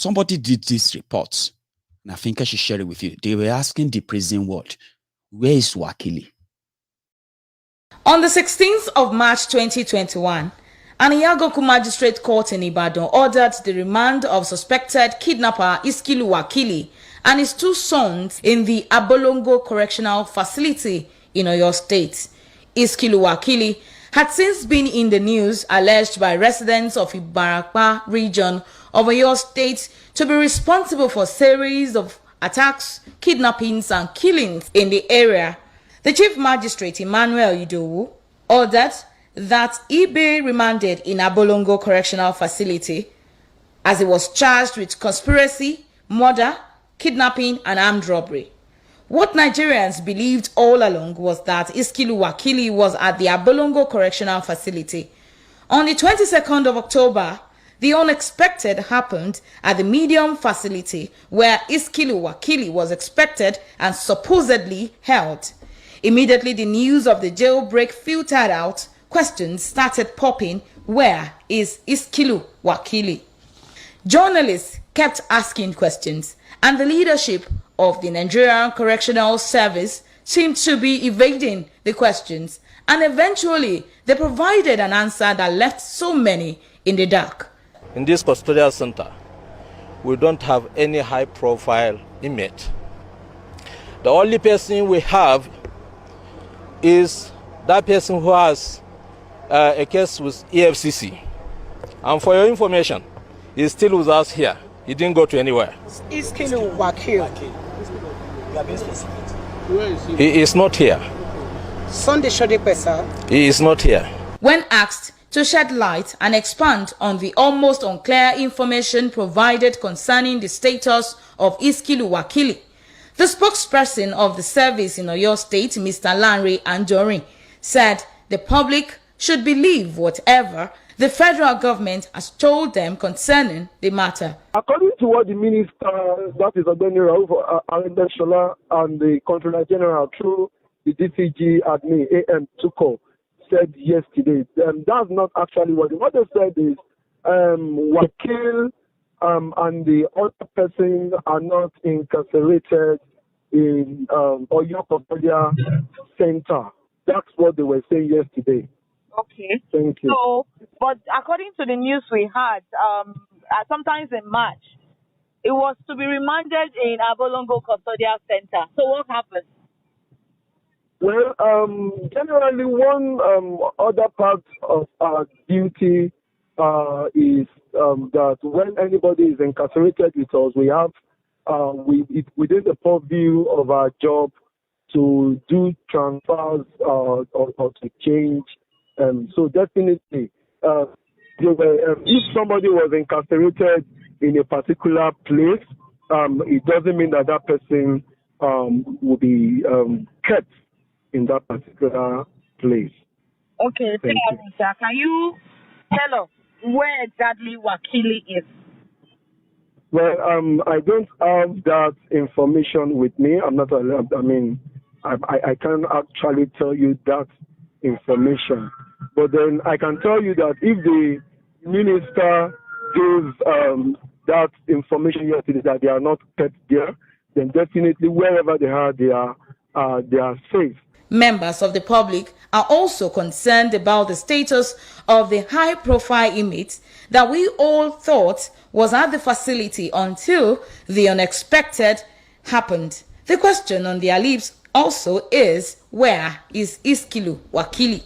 somebody did this report, and I think I should share it with you. They were asking the prison ward, where is Wakili? On the 16th of March 2021, an Iyagoku Magistrate Court in Ibadan ordered the remand of suspected kidnapper ISKILI Wakili and his two sons in the Abolongo Correctional Facility in Oyo State. ISKILI Wakili had since been in the news, alleged by residents of IBARAPA region of Oyo State to be responsible for a series of attacks, kidnappings and killings in the area. The Chief Magistrate Emmanuel Idowu ordered that he be remanded in Abolongo Correctional Facility as he was charged with conspiracy, murder, kidnapping and armed robbery. What Nigerians believed all along was that ISKILI Wakili was at the Abolongo Correctional Facility. On the 22nd of October, the unexpected happened at the Medium Facility where ISKILI Wakili was expected and supposedly held. Immediately the news of the jailbreak filtered out, questions started popping. Where is ISKILI Wakili? Journalists kept asking questions, and the leadership of the Nigerian Correctional Service seemed to be evading the questions, and eventually they provided an answer that left so many in the dark. In this custodial center, we don't have any high-profile inmate. The only person we have is that person who has a case with EFCC. And for your information, he's still with us here. He didn't go to anywhere. ISKILI Wakili. He is not here. Sunday Shodepesa. He is not here. When asked to shed light and expand on the almost unclear information provided concerning the status of ISKILI Wakili, the spokesperson of the service in Oyo State, Mr. Lanre Anjorin, said the public should believe whatever the federal government has told them concerning the matter. According to what the minister, that is Ogbeni Rauf Arendeshola, and the Controller General through the DCG admin AM Tuko said yesterday, that's not actually what they said is Wakil and the other person are not incarcerated in Oyo Custodial Center. That's what they were saying yesterday. Okay. Thank you. So, but according to the news we had, sometimes in March, it was to be remanded in Abolongo Custodial Center. So what happened? Well, generally, one other part of our duty is that when anybody is incarcerated with us, we have within the purview of our job to do transfers or to change. So definitely, if somebody was incarcerated in a particular place, it doesn't mean that that person will be kept in that particular place. Okay, can you tell us where exactly Wakili is? Well, I don't have that information with me. I can't actually tell you that information. But then I can tell you that if the minister gives that information yesterday that they are not kept there, then definitely wherever they are safe. Members of the public are also concerned about the status of the high-profile inmate that we all thought was at the facility until the unexpected happened. The question on their lips also is, where is ISKILI Wakili?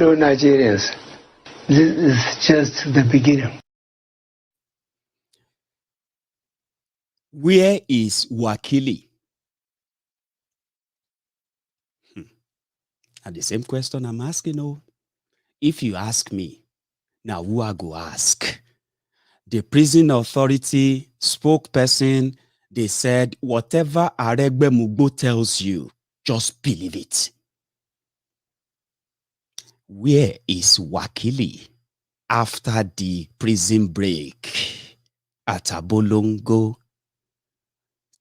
fellow Nigerians, this is just the beginning. Where is Wakili? And the same question I'm asking, if you ask me, now who I go ask? The prison authority spokesperson, they said, whatever Aregbe Mugbo tells you, just believe it. Where is Wakili after the prison break at Abolongo?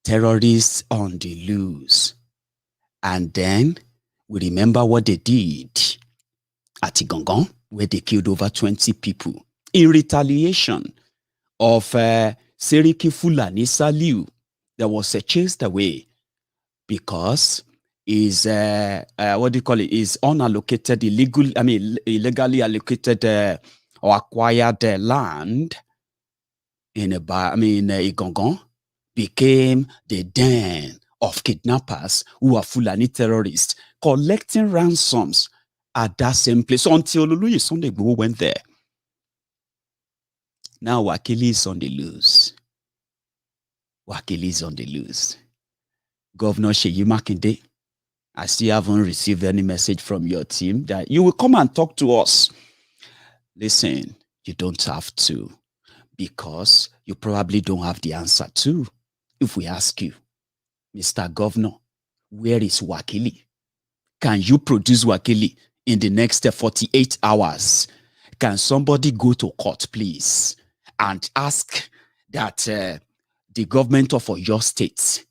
Terrorists on the loose. And then we remember what they did at Igongon, where they killed over 20 people in retaliation of Seriki Fulani Saliu that was chased away because is is unallocated illegally allocated or acquired land in Igongon became the den of kidnappers who are Fulani terrorists collecting ransoms at that same place until Oluyi Sunday went there. Now Wakili is on the loose. Wakili is on the loose. Governor Seyi Makinde, I still haven't received any message from your team that you will come and talk to us. Listen, you don't have to, because you probably don't have the answer to. If we ask you, Mr. Governor, where is Wakili? Can you produce Wakili in the next 48 hours? Can somebody go to court, please, and ask that the government of your state,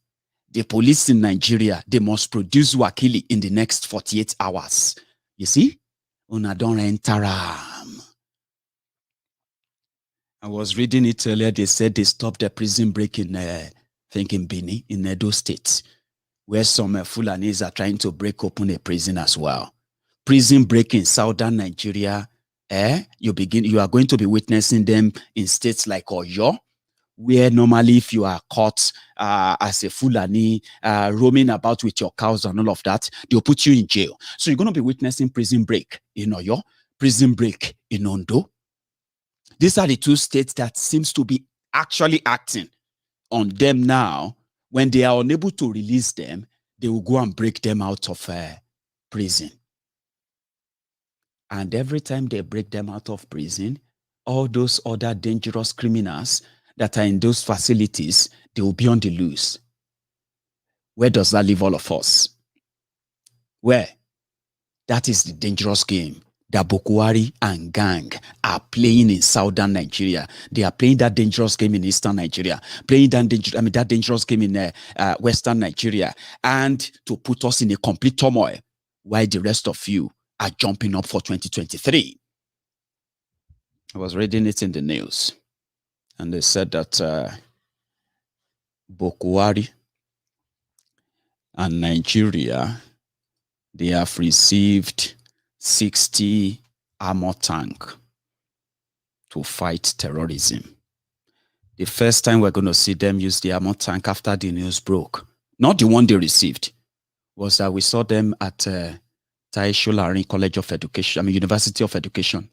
the police in Nigeria, they must produce Wakili in the next 48 hours? You see? Una don't enter. I was reading it earlier. They said they stopped the prison break in, I think in Bini, in Edo State, where some Fulanis are trying to break open a prison as well. Prison break in southern Nigeria, you are going to be witnessing them in states like Oyo, where normally if you are caught as a Fulani roaming about with your cows and all of that, they'll put you in jail. So you're going to be witnessing prison break in Oyo, prison break in Ondo. These are the two states that seems to be actually acting on them now. When they are unable to release them, they will go and break them out of prison. And every time they break them out of prison, all those other dangerous criminals that are in those facilities, they will be on the loose. Where does that leave all of us? Where? That is the dangerous game that Boko Haram and gang are playing in southern Nigeria. They are playing that dangerous game in eastern Nigeria, playing that dangerous game in western Nigeria, and to put us in a complete turmoil while the rest of you are jumping up for 2023. I was reading it in the news, and they said that Boko Haram and Nigeria, they have received 60 armor tank to fight terrorism. The first time we're going to see them use the armor tank after the news broke, not the one they received, was that we saw them at Taisholari College of Education, University of Education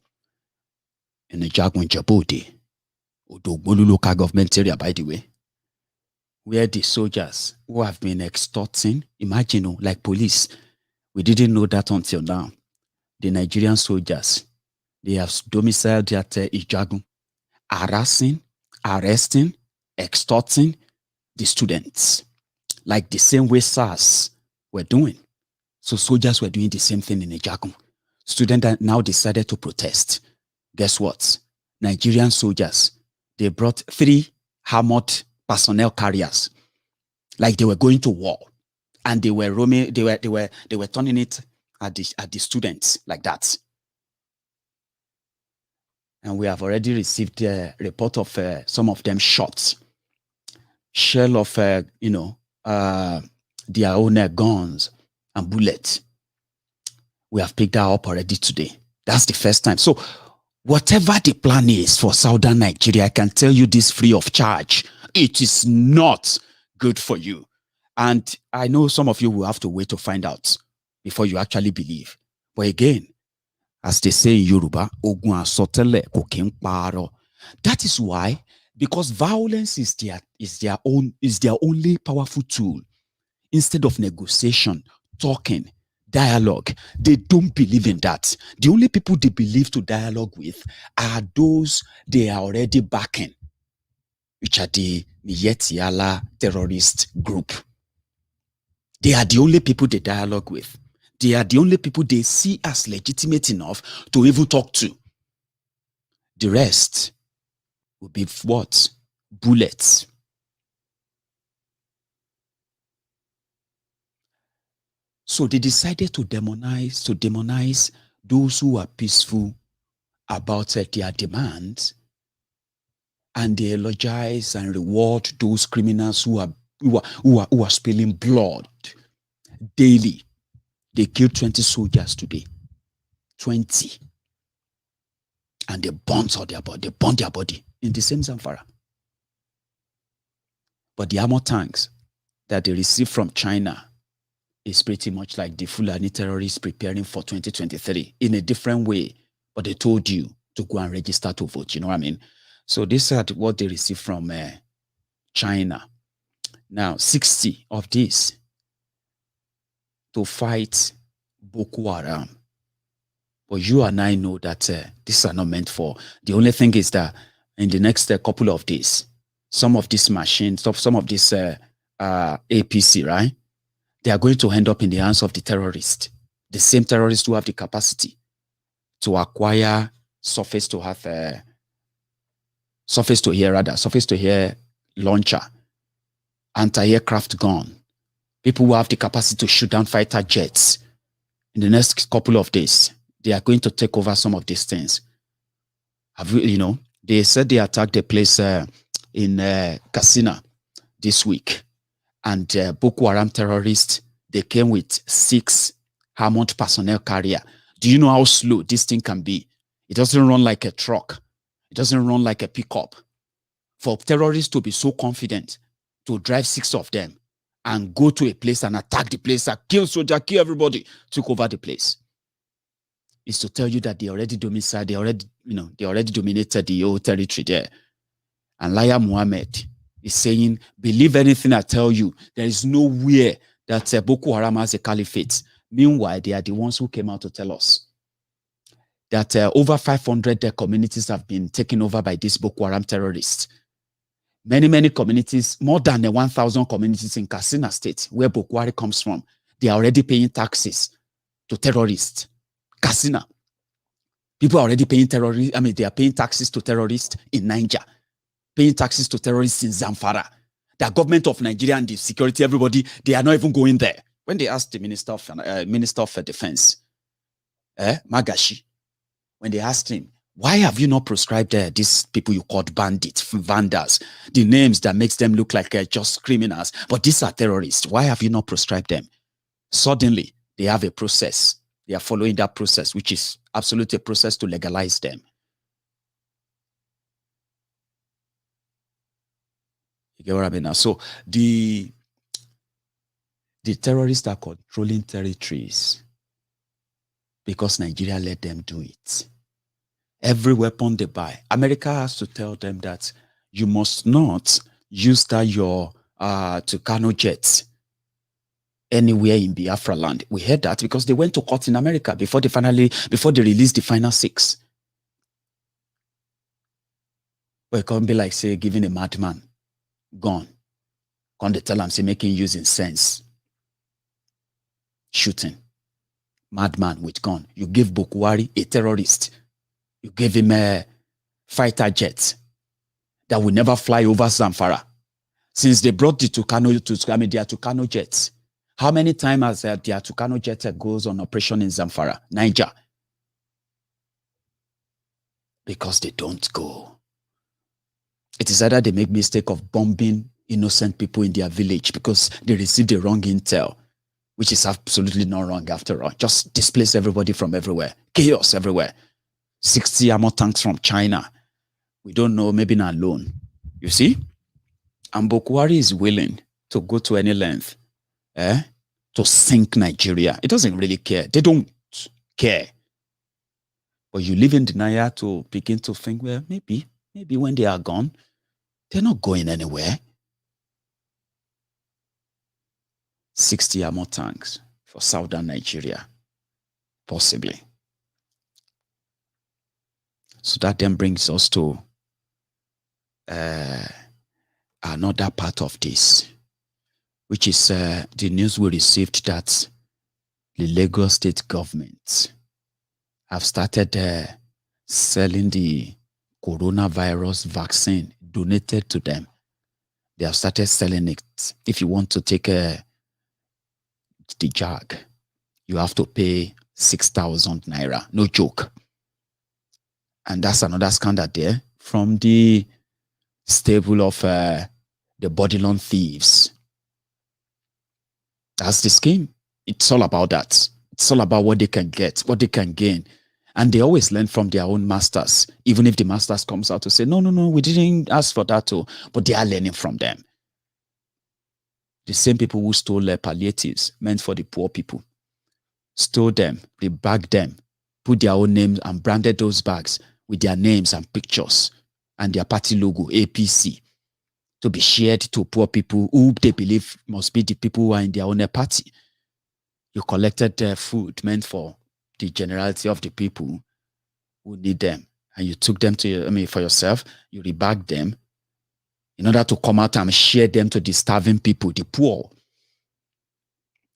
in the Jagun Jabode, Odogbolu local government area, by the way, where the soldiers who have been extorting, imagine, like police, we didn't know that until now. The Nigerian soldiers, they have domiciled at Ijagun, harassing, arresting, extorting the students, like the same way SARS were doing. So soldiers were doing the same thing in Ijagun. Students now decided to protest. Guess what? Nigerian soldiers, they brought 3 armored personnel carriers, like they were going to war, and they were roaming. They were turning it at the students like that. And we have already received a report of some of them shot, shell of their own guns and bullets. We have picked that up already today. That's the first time. So whatever the plan is for southern Nigeria, I can tell you this free of charge, it is not good for you. And I know some of you will have to wait to find out before you actually believe. But again, As they say in Yoruba, ogun asotele kò kí ń parọ́. That is why, because violence is their only powerful tool. Instead of negotiation, talking, dialogue, they don't believe in that. The only people they believe to dialogue with are those they are already backing, which are the Miyetti terrorist group. They are the only people they dialogue with. They are the only people they see as legitimate enough to even talk to. The rest will be what? Bullets. So they decided to demonize those who are peaceful about their demands, and they eulogize and reward those criminals who are spilling blood daily. They killed 20 soldiers today. 20. And they burnt their body in the same Zamfara. But the armor tanks that they received from China is pretty much like the Fulani terrorists preparing for 2023 in a different way. But they told you to go and register to vote. You know what I mean? So this is what they received from China. Now, 60 of this to fight Boko Haram. But you and I know that these are not meant for. The only thing is that in the next couple of days, some of these machines, some of this APC, right? They are going to end up in the hands of the terrorists. The same terrorists who have the capacity to acquire surface to air launcher, anti-aircraft gun. People who have the capacity to shoot down fighter jets. In the next couple of days, they are going to take over some of these things. They said they attacked a place in Katsina this week. And Boko Haram terrorists, they came with 6 armored personnel carrier. Do you know how slow this thing can be? It doesn't run like a truck. It doesn't run like a pickup. For terrorists to be so confident to drive 6 of them and go to a place and attack the place and kill soldiers, kill everybody, took over the place, is to tell you that they already domiciled, they already dominated the whole territory there. And Liar Muhammad is saying, believe anything I tell you. There is nowhere that Boko Haram has a caliphate. Meanwhile, they are the ones who came out to tell us that over 500 communities have been taken over by these Boko Haram terrorists. Many communities, more than 1,000 communities in Katsina State, where Boko Haram comes from, they are already paying taxes to terrorists. Katsina. People are already paying they are paying taxes to terrorists in Niger, paying taxes to terrorists in Zamfara. The government of Nigeria and the security, everybody, they are not even going there. When they asked the Minister of Defense, Magashi, when they asked him, why have you not prescribed these people you called bandits, vandals, the names that makes them look like just criminals, but these are terrorists. Why have you not prescribed them? Suddenly, they have a process. They are following that process, which is absolutely a process to legalize them. You get what I mean now? So the terrorists are controlling territories because Nigeria let them do it. Every weapon they buy, America has to tell them that you must not use your Tucano jets anywhere in Biafra land. We heard that because they went to court in America before they released the final 6. But it can't be like, say, giving a madman gun. Can't they tell him, say, making use in sense. Shooting. Madman with gun. You give Bokwari, a terrorist. You gave him a fighter jet that will never fly over Zamfara. Since they brought their Tucano jets, how many times has their Tucano jet goes on operation in Zamfara, Niger? Because they don't go. It is either they make mistake of bombing innocent people in their village because they received the wrong intel, which is absolutely not wrong after all. Just displace everybody from everywhere. Chaos everywhere. 60 armor tanks from China. We don't know, maybe not alone. You see? And Bokwari is willing to go to any length to sink Nigeria. It doesn't really care. They don't care. But you live in denial to begin to think, well, maybe when they are gone, they're not going anywhere. 60 armor tanks for southern Nigeria, possibly. So that then brings us to another part of this, which is the news we received that the Lagos state government have started selling the coronavirus vaccine donated to them. They have started selling it. If you want to take the jab, you have to pay 6,000 naira. No joke. And that's another scandal there from the stable of the body loan thieves. That's the scheme. It's all about that. It's all about what they can get, what they can gain. And they always learn from their own masters, even if the masters comes out to say, no, we didn't ask for that too. But they are learning from them. The same people who stole palliatives meant for the poor people, stole them, rebagged them, put their own names and branded those bags with their names and pictures and their party logo, APC, to be shared to poor people who they believe must be the people who are in their own party. You collected food meant for the generality of the people who need them, and you took them to, for yourself, you rebagged them in order to come out and share them to the starving people, the poor.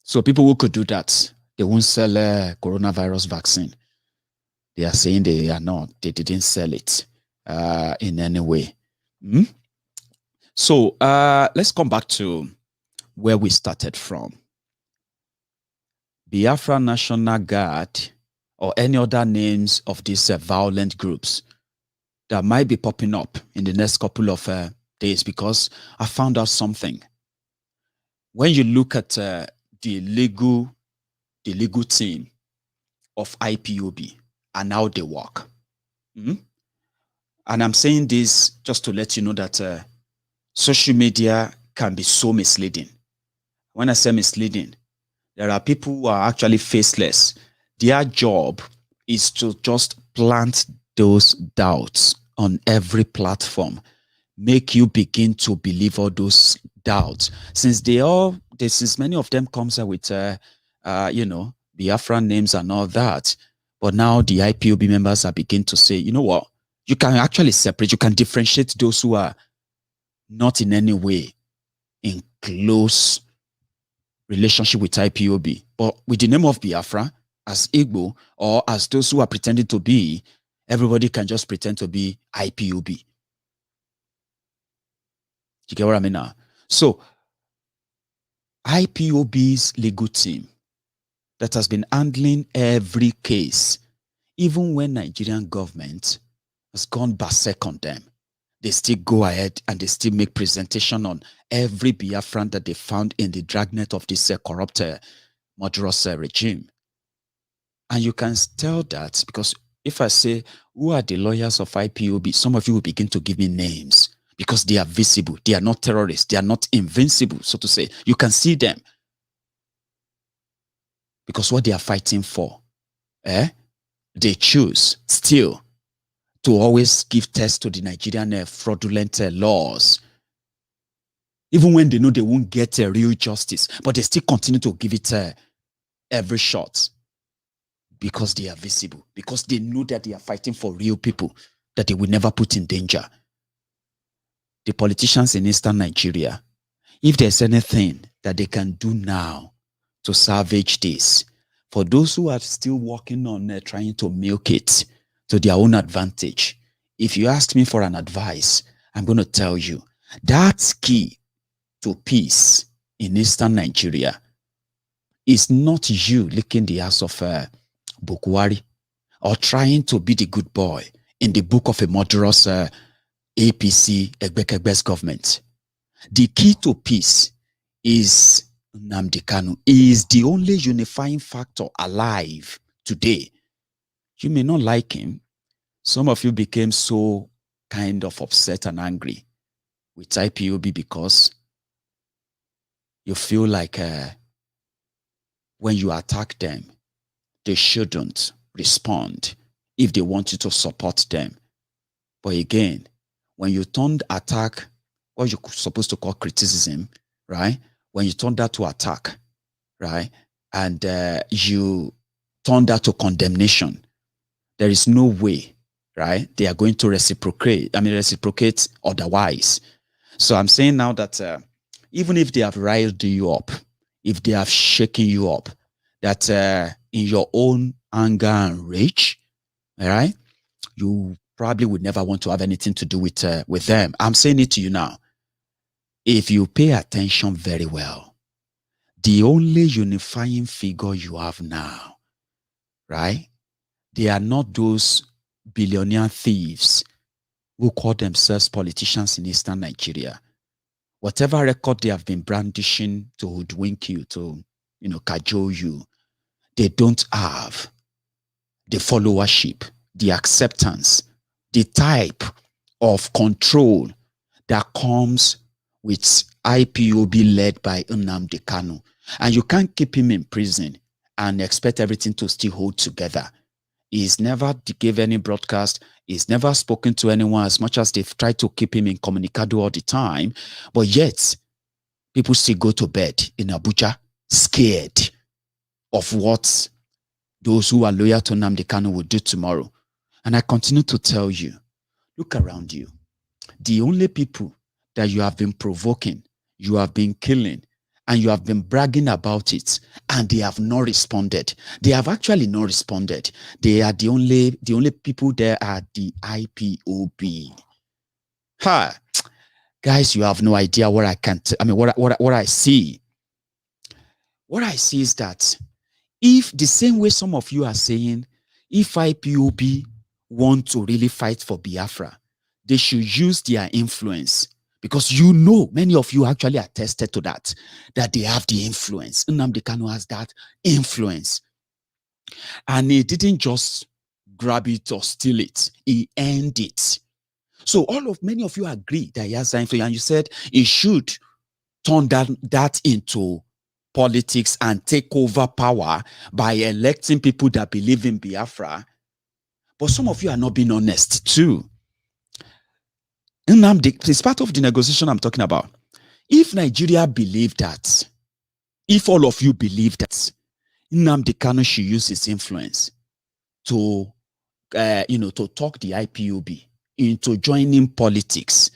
So people who could do that, they won't sell coronavirus vaccine. They are saying they didn't sell it in any way. So let's come back to where we started from. Biafra National Guard or any other names of these violent groups that might be popping up in the next couple of days, because I found out something. When you look at the legal team of IPOB and how they work, and I'm saying this just to let you know that social media can be so misleading. When I say misleading, there are people who are actually faceless. Their job is to just plant those doubts on every platform, make you begin to believe all those doubts. Since many of them comes out with, Biafran names and all that, but now the IPOB members are beginning to say, you know what, you can actually separate, you can differentiate those who are not in any way in close relationship with IPOB, but with the name of Biafra, as Igbo, or as those who are pretending to be, everybody can just pretend to be IPOB. You get what I mean now? So, IPOB's legal team that has been handling every case, even when Nigerian government has gone berserk on them, they still go ahead and they still make presentation on every Biafran that they found in the dragnet of this corrupt, murderous regime. And you can tell that because if I say, who are the lawyers of IPOB, some of you will begin to give me names because they are visible. They are not terrorists. They are not invincible, so to say. You can see them. Because what they are fighting for, they choose still to always give test to the Nigerian fraudulent laws. Even when they know they won't get real justice, but they still continue to give it every shot. Because they are visible, because they know that they are fighting for real people that they will never put in danger. The politicians in Eastern Nigeria, if there's anything that they can do now to salvage this, for those who are still working on trying to milk it to their own advantage, if you ask me for an advice, I'm going to tell you that key to peace in Eastern Nigeria is not you licking the ass of Bukwari or trying to be the good boy in the book of a murderous APC Egbekegbe's government. The key to peace is Nnamdi Kanu. He is the only unifying factor alive today. You may not like him. Some of you became so kind of upset and angry with IPOB because you feel like when you attack them, they shouldn't respond. if they want you to support them. But again, when you turn attack, what you're supposed to call criticism, right? When you turn that to attack, right? And you turn that to condemnation, there is no way, right? They are going to reciprocate otherwise. So I'm saying now that even if they have riled you up, if they have shaken you up, that in your own anger and rage, all right, you probably would never want to have anything to do with them. I'm saying it to you now. If you pay attention very well, the only unifying figure you have now, right? They are not those billionaire thieves who call themselves politicians in Eastern Nigeria. Whatever record they have been brandishing to hoodwink you, to, cajole you, they don't have the followership, the acceptance, the type of control that comes with IPOB led by Nnamdi Kanu. And you can't keep him in prison and expect everything to still hold together. He's never gave any broadcast. He's never spoken to anyone, as much as they've tried to keep him incommunicado all the time. But yet, people still go to bed in Abuja scared of what those who are loyal to Nnamdi Kanu will do tomorrow. And I continue to tell you, look around you. The only people that you have been provoking, you have been killing, and you have been bragging about it, and they have not responded. They have actually not responded. They are the only people there are the IPOB. Ha! Guys, you have no idea what I can what I see. What I see is that if the same way some of you are saying, if IPOB want to really fight for Biafra, they should use their influence. Because many of you actually attested to that they have the influence. Nnamdi Kanu has that influence. And he didn't just grab it or steal it. He earned it. So many of you agree that he has that influence. And you said he should turn that into politics and take over power by electing people that believe in Biafra. But some of you are not being honest too. It's part of the negotiation I'm talking about. If Nigeria believed that, if all of you believe that Nnamdi Kanu should use his influence to talk the IPOB into joining politics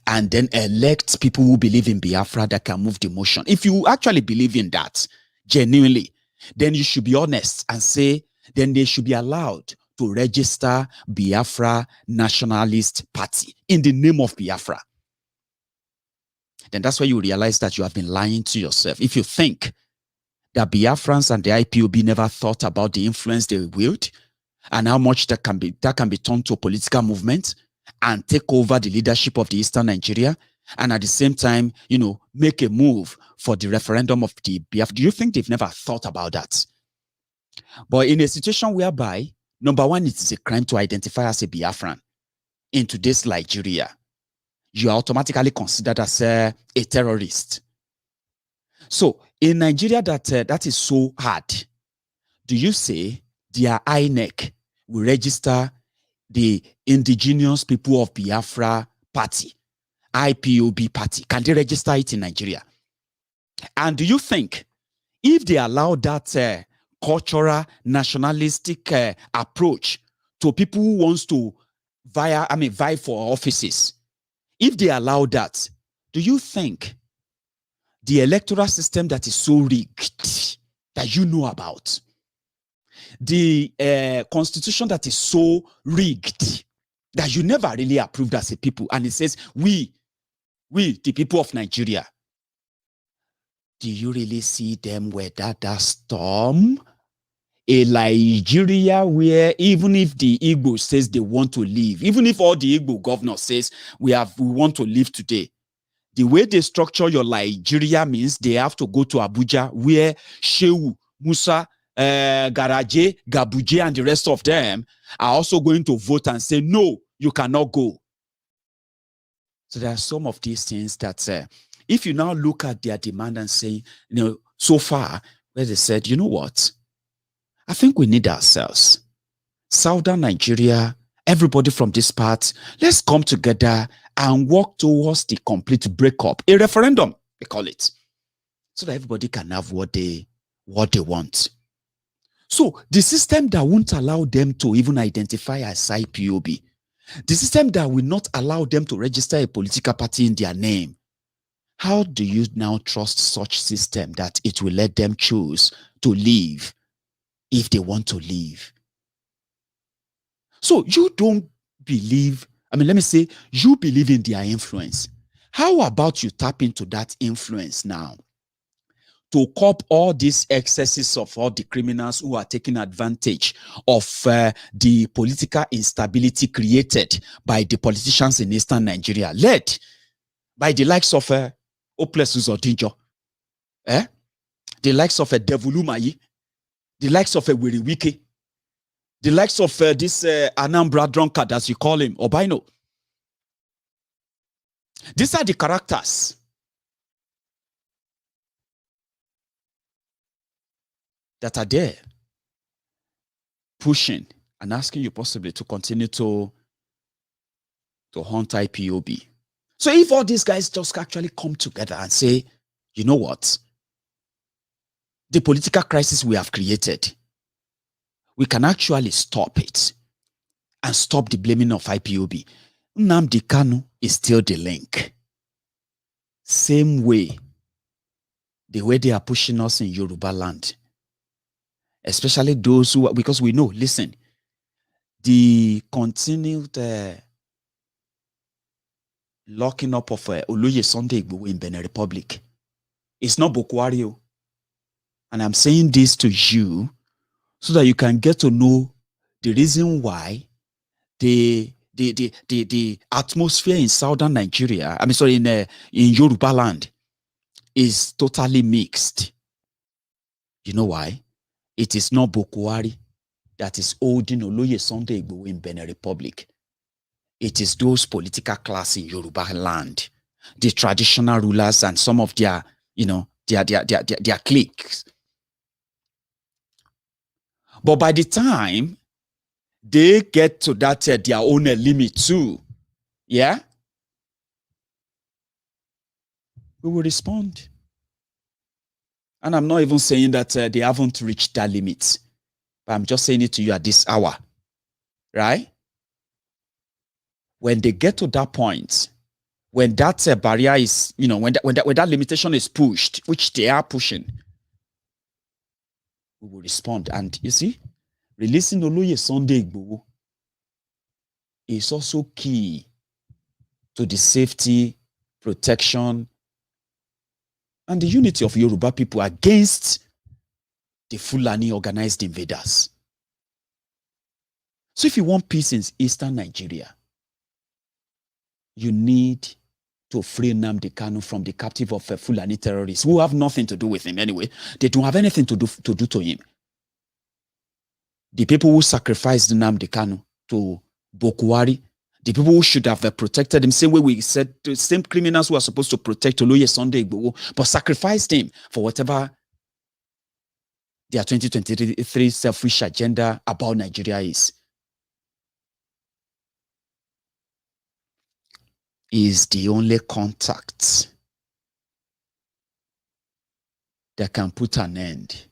and then elect people who believe in Biafra that can move the motion. If you actually believe in that genuinely, then you should be honest and say, then they should be allowed to register Biafra Nationalist Party in the name of Biafra. Then that's why you realize that you have been lying to yourself. If you think that Biafrans and the IPOB never thought about the influence they wield and how much that can be turned to a political movement and take over the leadership of the Eastern Nigeria, and at the same time, make a move for the referendum of the Biafra. Do you think they've never thought about that? But in a situation whereby, number one, it is a crime to identify as a Biafran in today's Nigeria, you are automatically considered as a terrorist. So in Nigeria, that is so hard. Do you say their INEC will register the indigenous people of Biafra party, IPOB party? Can they register it in Nigeria? And do you think if they allow that cultural nationalistic approach to people who wants to vie for offices, if they allow that, do you think the electoral system that is so rigged that you know about, the constitution that is so rigged that you never really approved as a people, and it says we the people of Nigeria, do you really see them weather that storm? A Nigeria where even if the Igbo says they want to leave, even if all the Igbo governor says we want to leave today, the way they structure your Nigeria means they have to go to Abuja, where Shehu, Musa, Garaje, Gabuje, and the rest of them are also going to vote and say, no, you cannot go. So there are some of these things that if you now look at their demand and say, so far, where they said, you know what? I think we need ourselves. Southern Nigeria, everybody from this part, let's come together and work towards the complete breakup. A referendum, they call it. So that everybody can have what they want. So the system that won't allow them to even identify as IPOB, the system that will not allow them to register a political party in their name, how do you now trust such system that it will let them choose to leave if they want to leave? So you don't believe, let me say, you believe in their influence. How about you tap into that influence now to curb all these excesses of all the criminals who are taking advantage of the political instability created by the politicians in Eastern Nigeria, led by the likes of Oplesus Odinjo, the likes of Devulumayi, the likes of Wiriwike, the likes of this Anambra drunkard, as you call him, Obaino. These are the characters that are there pushing and asking you possibly to continue to hunt IPOB. So if all these guys just actually come together and say, you know what, the political crisis we have created, we can actually stop it and stop the blaming of IPOB. Nnamdi Kanu is still the link. Same way, the way they are pushing us in Yoruba land, especially those who, because we know, listen, the continued locking up of Oloye Sunday Igboho in Benin Republic is not Boko Haram. And I'm saying this to you so that you can get to know the reason why the atmosphere in Southern Nigeria, in Yoruba land, is totally mixed. You know why? It is not Boko Haram that is holding Oloye Sunday Igboho in Benin Republic. It is those political class in Yoruba land, the traditional rulers and some of their, their cliques. But by the time they get to that their own limit too, yeah, we will respond. And I'm not even saying that they haven't reached that limit, but I'm just saying it to you at this hour, right? When they get to that point, when that barrier is, when that limitation is pushed, which they are pushing, we will respond. And you see, releasing Oloye Sunday Igboho is also key to the safety, protection, and the unity of Yoruba people against the Fulani organized invaders. So if you want peace in Eastern Nigeria, you need to free Nnamdi Kanu from the captive of Fulani terrorists who have nothing to do with him anyway. They don't have anything to do to him. The people who sacrificed Nnamdi Kanu to Boko Haram, the people who should have protected him, same way we said, the same criminals who are supposed to protect Oloye Sunday Igboho, but sacrificed him for whatever their 2023 selfish agenda about Nigeria is the only contact that can put an end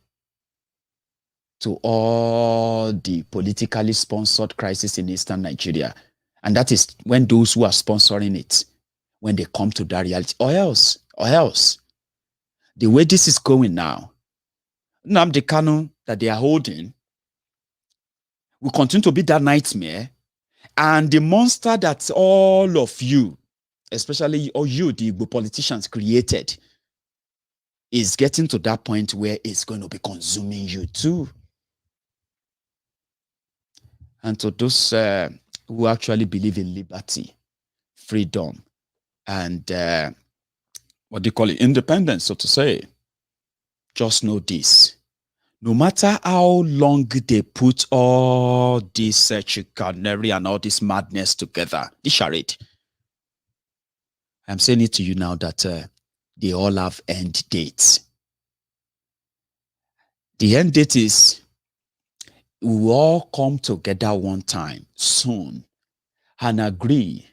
to all the politically sponsored crisis in Eastern Nigeria. And that is when those who are sponsoring it, when they come to that reality, or else, the way this is going now, Nnamdi Kanu that they are holding will continue to be that nightmare, and the monster that all of you, especially all you, the Igbo politicians, created, is getting to that point where it's going to be consuming you too. And to those who actually believe in liberty, freedom, and independence, so to say, just know this. No matter how long they put all this chicanery and all this madness together, this charade, I'm saying it to you now that they all have end dates. The end date is we will all come together one time soon and agree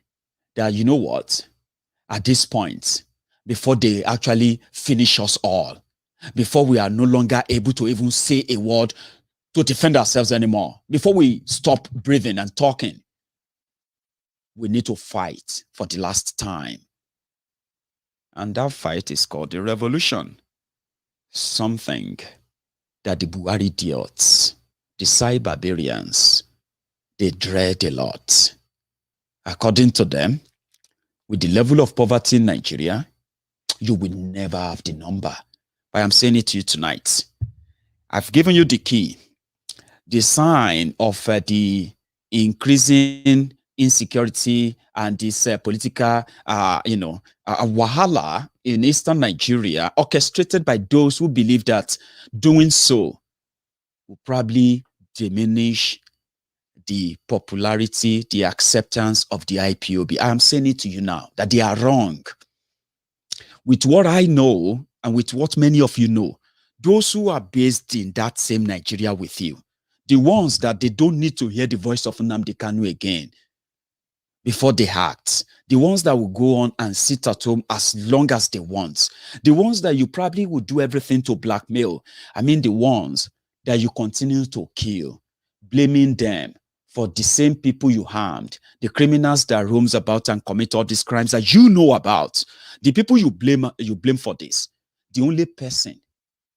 that, you know what, at this point, before they actually finish us all, before we are no longer able to even say a word to defend ourselves anymore, before we stop breathing and talking, we need to fight for the last time. And that fight is called the revolution. Something that the Buhari idiots, the Sai barbarians, they dread a lot. According to them, with the level of poverty in Nigeria, you will never have the number. But I'm saying it to you tonight. I've given you the key. The sign of the increasing insecurity and this political, wahala in eastern Nigeria, orchestrated by those who believe that doing so will probably diminish the popularity, the acceptance of the IPOB. I am saying it to you now that they are wrong. With what I know and with what many of you know, those who are based in that same Nigeria with you, the ones that they don't need to hear the voice of Nnamdi Kanu again before they act, the ones that will go on and sit at home as long as they want, the ones that you probably would do everything to blackmail, I mean the ones that you continue to kill, blaming them for the same people you harmed, the criminals that roams about and commit all these crimes that you know about, the people you blame for this, the only person,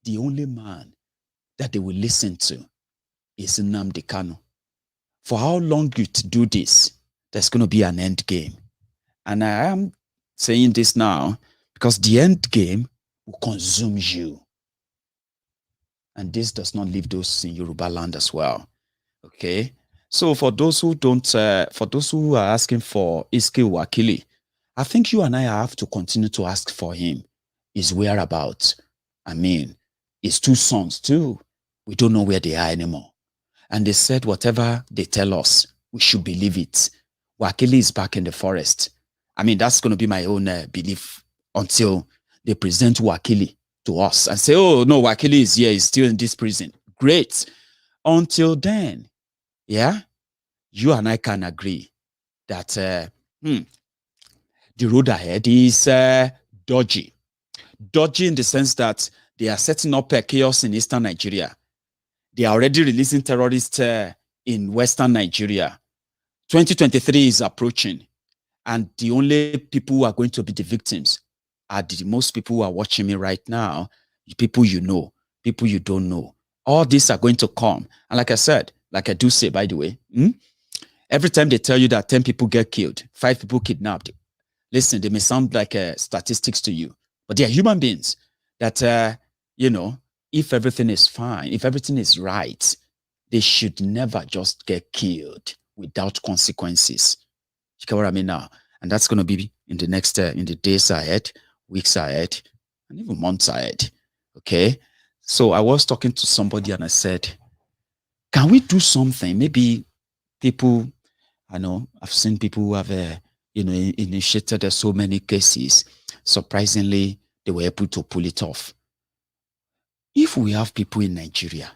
the only man that they will listen to is Nnamdi Kanu. For how long you to do this, there's going to be an end game. And I am saying this now because the end game will consume you. And this does not leave those in Yoruba land as well. Okay? So for those who don't, for those who are asking for ISKILI Wakili, I think you and I have to continue to ask for him, his whereabouts. I mean, his two sons too. We don't know where they are anymore. And they said whatever they tell us, we should believe it. Wakili is back in the forest. I mean, that's going to be my own belief until they present Wakili to us and say, oh, no, Wakili is here, he's still in this prison. Great. Until then, yeah, you and I can agree that the road ahead is dodgy. Dodgy in the sense that they are setting up chaos in eastern Nigeria. They are already releasing terrorists in western Nigeria. 2023 is approaching, and the only people who are going to be the victims are the most people who are watching me right now, people you know, people you don't know. All these are going to come. And like I said, like I do say, by the way, every time they tell you that 10 people get killed, 5 people kidnapped, listen, they may sound like statistics to you, but they are human beings that, if everything is fine, if everything is right, they should never just get killed without consequences. You get what I mean now? And that's going to be in the next, in the days ahead, weeks ahead, and even months ahead. Okay? So I was talking to somebody and I said, can we do something? Maybe people, I know, I've seen people who have, initiated so many cases. Surprisingly, they were able to pull it off. If we have people in Nigeria,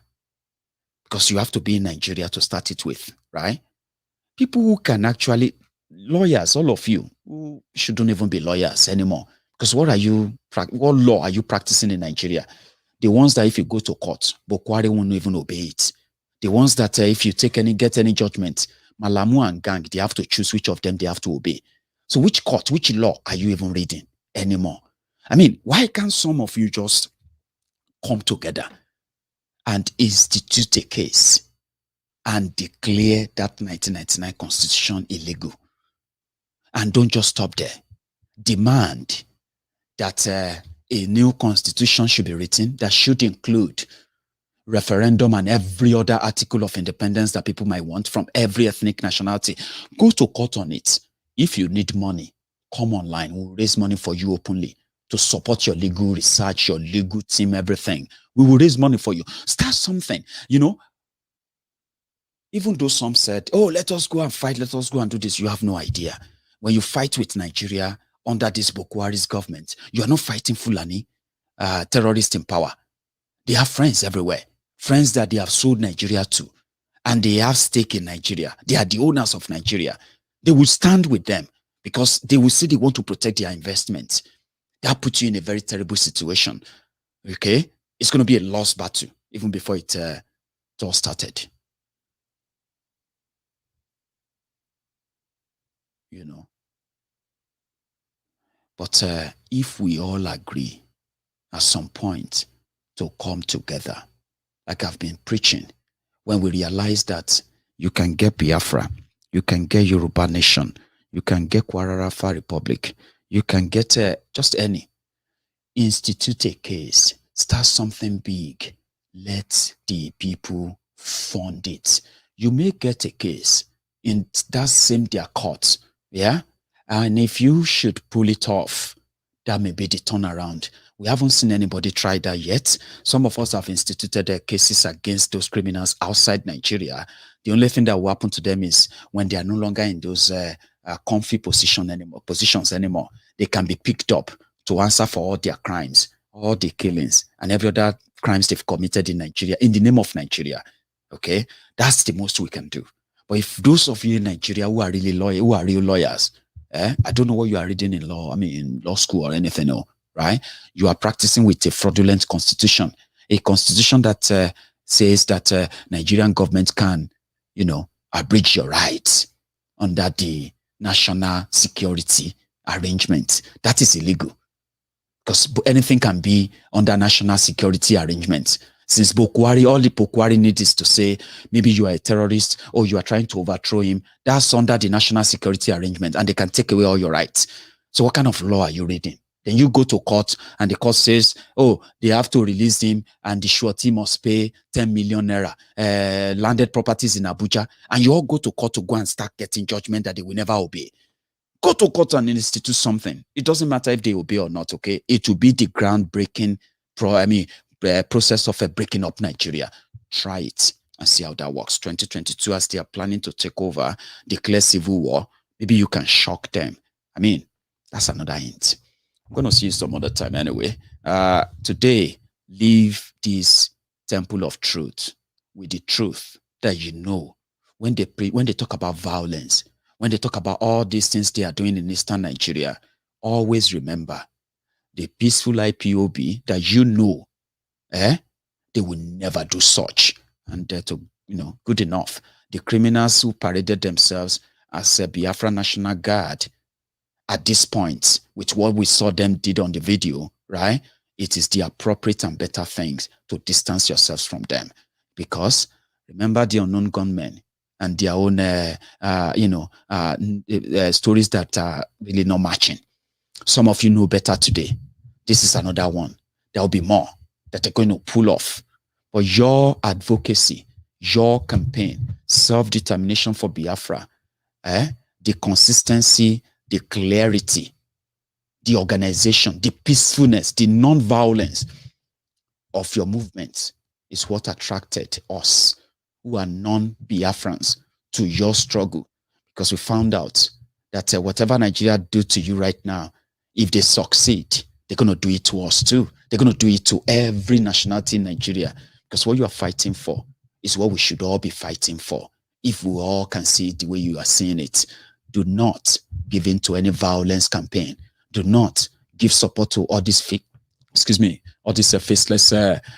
because you have to be in Nigeria to start it with, right? People who can actually, lawyers, all of you, who shouldn't even be lawyers anymore. Because what law are you practicing in Nigeria? The ones that if you go to court, Bokwari won't even obey it. The ones that if you get any judgment, Malamu and gang, they have to choose which of them they have to obey. So which court, which law are you even reading anymore? I mean, why can't some of you just come together and institute a case and declare that 1999 constitution illegal? And don't just stop there. Demand that a new constitution should be written that should include referendum and every other article of independence that people might want from every ethnic nationality. Go to court on it. If you need money, come online. We'll raise money for you openly to support your legal research, your legal team, everything. We will raise money for you. Start something, Even though some said, oh, let us go and fight, let us go and do this. You have no idea. When you fight with Nigeria under this Boko Haram's government, you are not fighting Fulani, terrorists in power. They have friends everywhere. Friends that they have sold Nigeria to. and they have stake in Nigeria. They are the owners of Nigeria. They will stand with them because they will say they want to protect their investments. That puts you in a very terrible situation. Okay? It's going to be a lost battle even before it all started. You know. But if we all agree at some point to come together, like I've been preaching, when we realize that you can get Biafra, you can get Yoruba Nation, you can get Kwararafa Republic, you can get just any, institute a case, start something big, let the people fund it. You may get a case in that same their court, yeah? And if you should pull it off, that may be the turnaround. We haven't seen anybody try that yet. Some of us have instituted cases against those criminals outside Nigeria. The only thing that will happen to them is when they are no longer in those comfy positions anymore, they can be picked up to answer for all their crimes, all the killings, and every other crimes they've committed in Nigeria, in the name of Nigeria. Okay? That's the most we can do. But if those of you in Nigeria who are really who are real lawyers, I don't know what you are reading in law, in law school or anything, no, right? You are practicing with a fraudulent constitution, a constitution that says that Nigerian government can, abridge your rights under the national security arrangement. That is illegal because anything can be under national security arrangements. Since Bokwari, all the Bokwari needs is to say, maybe you are a terrorist or you are trying to overthrow him. That's under the national security arrangement and they can take away all your rights. So what kind of law are you reading? Then you go to court and the court says, oh, they have to release him and the surety must pay 10 million naira, landed properties in Abuja. And you all go to court to go and start getting judgment that they will never obey. Go to court and institute something. It doesn't matter if they obey or not, okay? It will be the groundbreaking process of breaking up Nigeria. Try it and see how that works. 2022, as they are planning to take over, declare civil war, maybe you can shock them. That's another hint. I'm going to see you some other time anyway. Today, leave this temple of truth with the truth that when they talk about violence, when they talk about all these things they are doing in Eastern Nigeria, always remember the peaceful IPOB that they will never do such. And good enough. The criminals who paraded themselves as a Biafra National Guard at this point, with what we saw them did on the video, right? It is the appropriate and better things to distance yourselves from them. Because remember the unknown gunmen and their own, stories that are really not matching. Some of you know better today. This is another one. There will be more that they're going to pull off. But your advocacy, your campaign, self-determination for Biafra, the consistency, the clarity, the organization, the peacefulness, the non-violence of your movement is what attracted us who are non-Biafrans to your struggle. Because we found out that whatever Nigeria do to you right now, if they succeed, they're going to do it to us too. They're going to do it to every nationality in Nigeria. Because what you are fighting for is what we should all be fighting for. If we all can see it the way you are seeing it, do not give in to any violence campaign. Do not give support to all these faceless,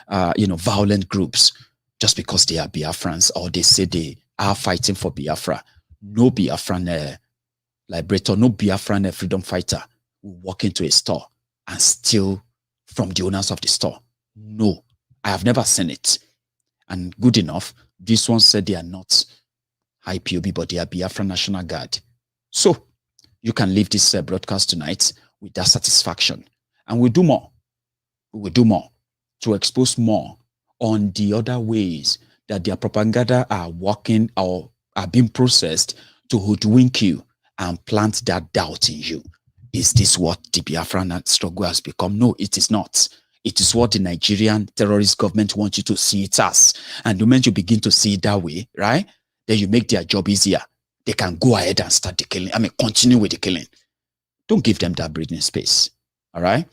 violent groups just because they are Biafrans or they say they are fighting for Biafra. No Biafran liberator, no Biafran freedom fighter will walk into a store and steal from the owners of the store. No, I have never seen it. And good enough, this one said they are not IPOB, but they are Biafra National Guard. So you can leave this broadcast tonight with that satisfaction. And we'll do more. We will do more to expose more on the other ways that their propaganda are working or are being processed to hoodwink you and plant that doubt in you. Is this what the Biafran struggle has become? No, it is not. It is what the Nigerian terrorist government wants you to see it as. And the moment you begin to see it that way, right, then you make their job easier. They can go ahead and start the killing. Continue with the killing. Don't give them that breathing space. All right?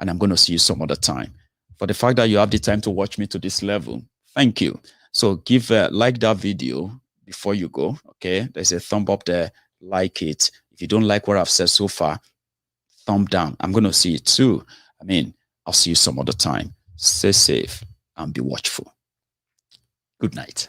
And I'm going to see you some other time. For the fact that you have the time to watch me to this level, thank you. So give like that video before you go. Okay, there's a thumb up there. Like it. If you don't like what I've said so far, thumb down. I'm going to see it too. I mean, I'll see you some other time. Stay safe and be watchful. Good night.